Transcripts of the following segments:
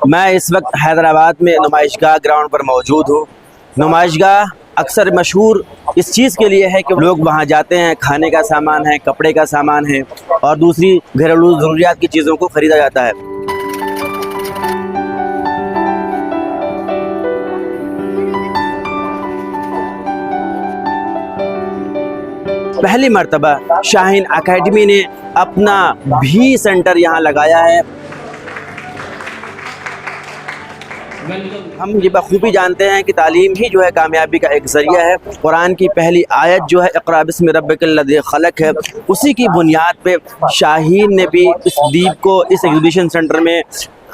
मैं इस वक्त हैदराबाद में नुमाइशगाह ग्राउंड पर मौजूद हूँ। नुमाइशगाह अक्सर मशहूर इस चीज़ के लिए है कि लोग वहाँ जाते हैं, खाने का सामान है, कपड़े का सामान है और दूसरी घरेलू ज़रूरियात की चीज़ों को ख़रीदा जाता है। पहली मर्तबा शाहीन एकेडमी ने अपना भी सेंटर यहाँ लगाया है। हम ये बखूबी जानते हैं कि तालीम ही जो है कामयाबी का एक ज़रिया है। कुरान की पहली आयत जो है इक़रा बिस्मि रब्बिकल लज़ी ख़लक़ है, उसी की बुनियाद पे शाहीन ने भी इस दीप को इस एग्ज़िबिशन सेंटर में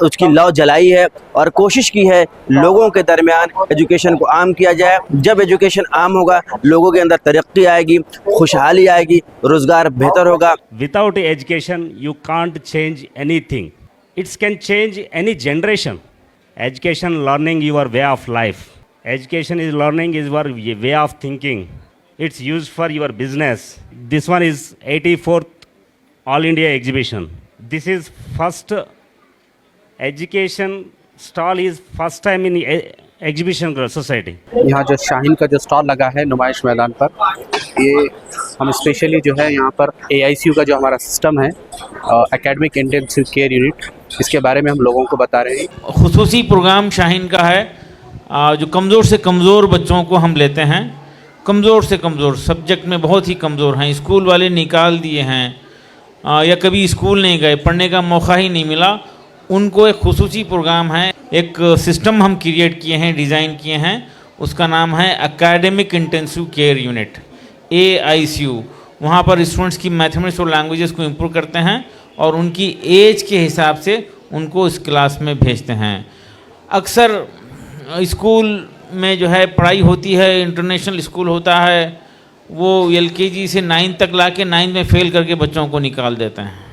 उसकी लौ जलाई है और कोशिश की है लोगों के दरमियान एजुकेशन को आम किया जाए। जब एजुकेशन आम होगा, लोगों के अंदर तरक्की आएगी, खुशहाली आएगी, रोज़गार बेहतर होगा। Without education, you can't change anything. It can change any generation. Education, learning your way of life. Education is learning is your way of thinking. It's used for your business. This one is 84th All India exhibition. This is first education stall is first time in exhibition society. यहाँ जो शाहीन का जो stall लगा है नुमाइश मैदान पर, ये हम स्पेशली जो है यहाँ पर AICU का जो हमारा सिस्टम है, एकेडमिक इंटेंसिव केयर यूनिट, इसके बारे में हम लोगों को बता रहे हैं। खुसूसी प्रोग्राम शाहीन का है, जो कमज़ोर से कमज़ोर बच्चों को हम लेते हैं। कमज़ोर से कमज़ोर सब्जेक्ट में बहुत ही कमज़ोर हैं, स्कूल वाले निकाल दिए हैं या कभी स्कूल नहीं गए, पढ़ने का मौका ही नहीं मिला, उनको एक खुसूसी प्रोग्राम है। एक सिस्टम हम क्रिएट किए हैं, डिज़ाइन किए हैं, उसका नाम है academic intensive care unit AICU। वहाँ पर स्टूडेंट्स की मैथमेटिक्स और लैंग्वेजेस को इम्प्रूव करते हैं और उनकी एज के हिसाब से उनको इस क्लास में भेजते हैं। अक्सर स्कूल में जो है पढ़ाई होती है, इंटरनेशनल स्कूल होता है, वो LKG से 9 तक ला के 9 में फ़ेल करके बच्चों को निकाल देते हैं।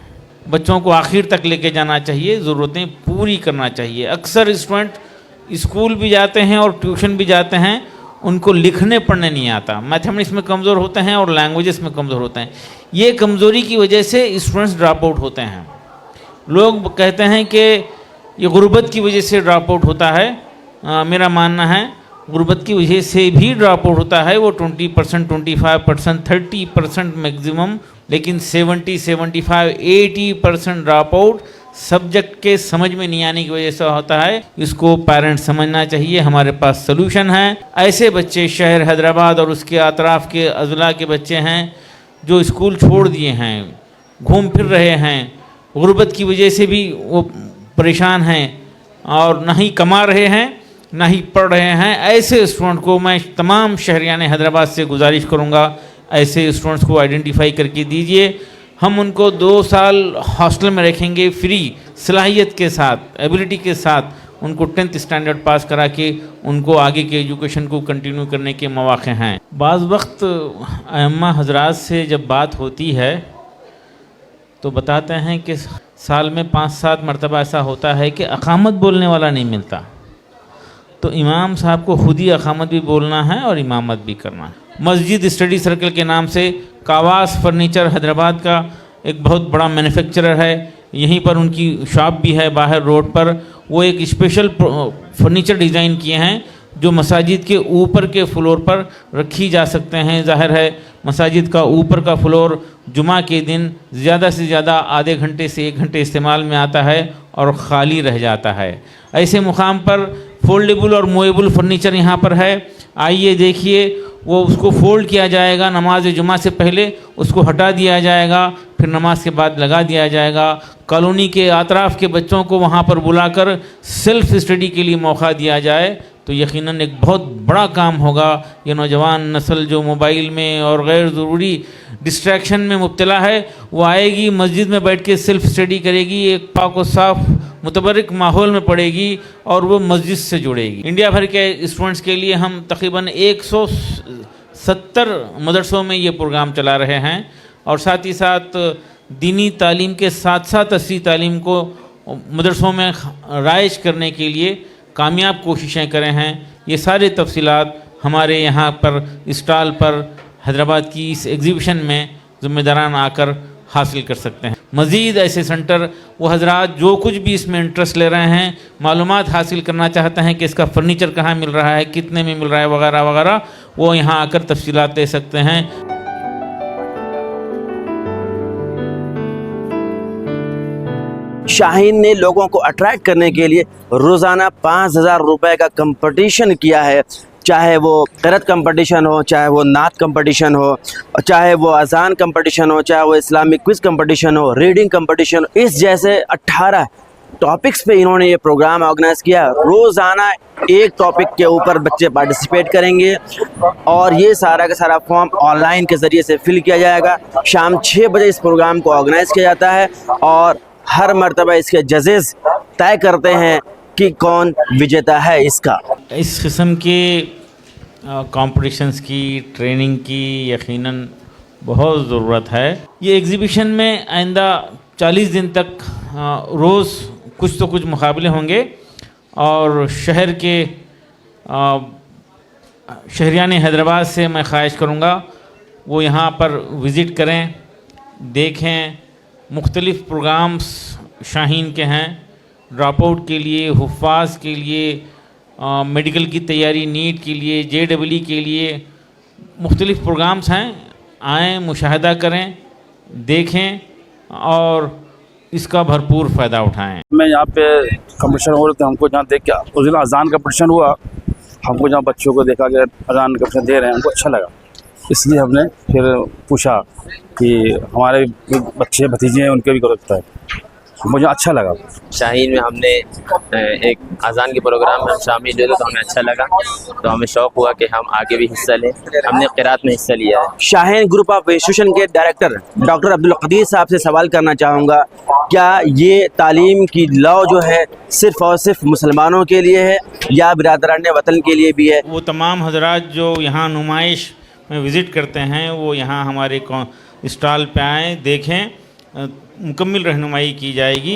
बच्चों को आखिर तक लेके जाना चाहिए, ज़रूरतें पूरी करना चाहिए। अक्सर स्टूडेंट स्कूल भी जाते हैं और ट्यूशन भी जाते हैं, उनको लिखने पढ़ने नहीं आता, मैथमेटिक्स में कमज़ोर होते हैं और लैंग्वेजेस में कमज़ोर होते हैं। ये कमज़ोरी की वजह से स्टूडेंट्स ड्रॉप आउट होते हैं। लोग कहते हैं कि ये गुर्बत की वजह से ड्रॉप आउट होता है। मेरा मानना है गुर्बत की वजह से भी ड्रॉप आउट होता है, वो 20%, 25%, 30% मैक्सिमम, लेकिन 70, 75, 80% ड्रॉप आउट सब्जेक्ट के समझ में नहीं आने की वजह से होता है। इसको पेरेंट्स समझना चाहिए। हमारे पास सलूशन है। ऐसे बच्चे शहर हैदराबाद और उसके अतराफ़ के अज़ला के बच्चे हैं जो स्कूल छोड़ दिए हैं, घूम फिर रहे हैं, गुर्बत की वजह से भी वो परेशान हैं और ना ही कमा रहे हैं ना ही पढ़ रहे हैं। ऐसे स्टूडेंट को मैं तमाम शहरियान हैदराबाद से गुजारिश करूँगा, ऐसे स्टूडेंट्स को आइडेंटिफाई करके दीजिए। हम उनको 2 साल हॉस्टल में रखेंगे, फ्री सलाहियत के साथ, एबिलिटी के साथ उनको 10th स्टैंडर्ड पास करा के उनको आगे के एजुकेशन को कंटिन्यू करने के मौक़े हैं। बाज़ वक्त अम्मा हजरात से जब बात होती है तो बताते हैं कि साल में 5-7 मरतबा ऐसा होता है कि अक़ामत बोलने वाला नहीं मिलता, तो इमाम साहब को खुद ही अक़ामत भी बोलना है और इमामत भी करना है। मस्जिद स्टडी सर्कल के नाम से कावास फर्नीचर हैदराबाद का एक बहुत बड़ा मैन्युफैक्चरर है, यहीं पर उनकी शॉप भी है बाहर रोड पर। वो एक स्पेशल फर्नीचर डिज़ाइन किए हैं जो मसाजिद के ऊपर के फ्लोर पर रखी जा सकते हैं। ज़ाहिर है मसाजिद का ऊपर का फ्लोर जुमा के दिन ज़्यादा से ज़्यादा आधे घंटे से 1 घंटे इस्तेमाल में आता है और ख़ाली रह जाता है। ऐसे मुकाम पर फोल्डेबल और मूवेबल फर्नीचर यहाँ पर है। आइए देखिए, वो उसको फोल्ड किया जाएगा, नमाज जुमा से पहले उसको हटा दिया जाएगा, फिर नमाज के बाद लगा दिया जाएगा। कॉलोनी के अतराफ़ के बच्चों को वहाँ पर बुलाकर सेल्फ स्टडी के लिए मौका दिया जाए तो यकीनन एक बहुत बड़ा काम होगा। ये नौजवान नस्ल जो मोबाइल में और गैर ज़रूरी डिस्ट्रैक्शन में मुब्तला है, वो आएगी मस्जिद में बैठ के सेल्फ स्टडी करेगी, एक पाक और साफ़ मुतबर्रिक माहौल में पढ़ेगी और वो मस्जिद से जुड़ेगी। इंडिया भर के स्टूडेंट्स के लिए हम तकरीबन 170 मदरसों में ये प्रोग्राम चला रहे हैं और साथ ही साथ दीनी तालीम के साथ साथ असली तालीम को मदरसों में राइज करने के लिए कामयाब कोशिशें करे हैं। ये सारे तफसीलात हमारे यहाँ पर स्टॉल पर हैदराबाद की इस एग्ज़िबिशन में ज़िम्मेदारान आकर हासिल कर सकते हैं। मज़ीद ऐसे सेंटर वो हजरात जो कुछ भी इसमें इंटरेस्ट ले रहे हैं, मालूमात हासिल करना चाहते हैं कि इसका फ़र्नीचर कहाँ मिल रहा है, कितने में मिल रहा है, वगैरह वगैरह, वो यहाँ आकर तफसीलात ले सकते हैं। शाहीन ने लोगों को अट्रैक्ट करने के लिए रोज़ाना 5,000 रुपये का कंपटीशन किया है, चाहे वो क़िरात कंपटीशन हो, चाहे वो नात कंपटीशन हो, चाहे वो अज़ान कंपटीशन हो, चाहे वो इस्लामिक क्विज़ कंपटीशन हो, रीडिंग कंपटीशन हो। इस जैसे 18 टॉपिक्स पे इन्होंने ये प्रोग्राम ऑर्गेनाइज़ किया। रोज़ाना एक टॉपिक के ऊपर बच्चे पार्टिसिपेट करेंगे और ये सारा का सारा फॉर्म ऑनलाइन के ज़रिए से फिल किया जाएगा। शाम 6 बजे इस प्रोग्राम को ऑर्गेनाइज़ किया जाता है और हर मर्तबा इसके जजेस तय करते हैं कि कौन विजेता है इसका। इस किस्म के कॉम्पिटिशंस की ट्रेनिंग की यकीनन बहुत ज़रूरत है। ये एग्ज़िबिशन में आइंदा 40 दिन तक रोज़ कुछ तो कुछ मुकाबले होंगे और शहर के शहरियान हैदराबाद से मैं ख्वाहिश करूँगा वो यहाँ पर विज़िट करें, देखें। मुख्तलिफ़ प्रोग्राम्स शाहीन के हैं, ड्रॉप आउट के लिए, हुफ़ाज़ के लिए, मेडिकल की तैयारी, नीट के लिए, JEE के लिए मुख्तलिफ़ प्रोग्राम्स हैं। आएँ, मुशाहदा करें, देखें और इसका भरपूर फ़ायदा उठाएं। मैं यहाँ पे कंपटीशन हो रहे थे, हमको जहाँ देख के उस दिन अजान का कंपटीशन हुआ, हमको जहाँ बच्चों को देखा कि अजान का कंपटीशन दे रहे हैं, हमको अच्छा लगा। इसलिए हमने फिर पूछा कि हमारे बच्चे भतीजे हैं, उनके भी कर सकता है, मुझे अच्छा लगा। शाहीन में हमने एक अजान के प्रोग्राम में शामिल हुए तो हमें अच्छा लगा, तो हमें शौक़ हुआ कि हम आगे भी हिस्सा लें। हमने क़िरात में हिस्सा लिया है। शाहीन ग्रुप ऑफ इंस्टीट्यूशन के डायरेक्टर डॉक्टर अब्दुल कदीर साहब से सवाल करना चाहूँगा, क्या ये तालीम की लौ जो है सिर्फ़ और सिर्फ मुसलमानों के लिए है या बिरादरान वतन के लिए भी है? वो तमाम हजरात जो यहाँ नुमाइश में विज़िट करते हैं वो यहाँ हमारे स्टॉल पे आएँ, देखें, मुकम्मल रहनुमाई की जाएगी।